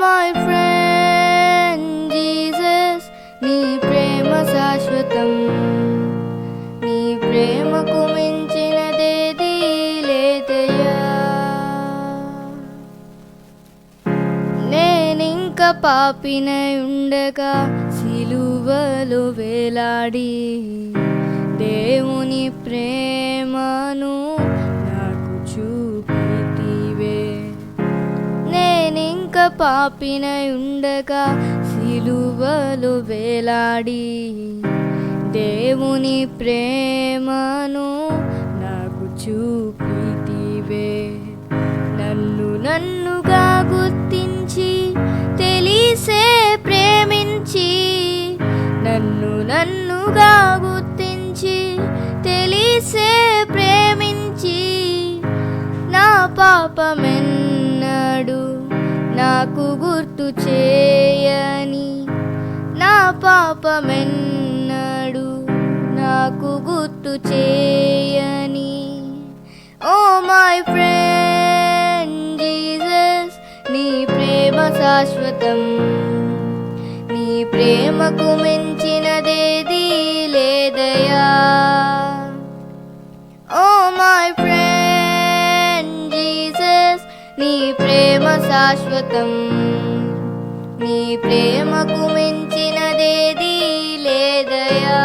My friend Jesus, నీ ప్రేమ శాశ్వతం. నీ ప్రేమకు మించినదేదీ లేదయ్యా. నేనింక పాపినై ఉండగా సిలువలో వేలాడి దేవుని ప్రేమను నాకు చూపితివే. నేనింక పాపినై ఉండగా సిలువలో వేలాడి దేవుని ప్రేమను నాకు చూపితివే. నన్నుగా గుర్తించి తెలిసే ప్రేమించి, నన్నుగా గుర్తించి తెలిసే ప్రేమించి, నా పాపమెన్నడు నాకు గుర్తు చేయని, నా పాపమెన్నడు నాకు గుర్తు చేయని. ఓ మై ఫ్రెండ్ జీసస్, నీ ప్రేమ శాశ్వతం. నీ ప్రేమకు మించినదేదీ లేదయ్యా. ఓ మై ఫ్రెండ్ జీసస్, నీ ప్రేమ శాశ్వతం. నీ ప్రేమకు మించినదేదీ లేదయ్యా.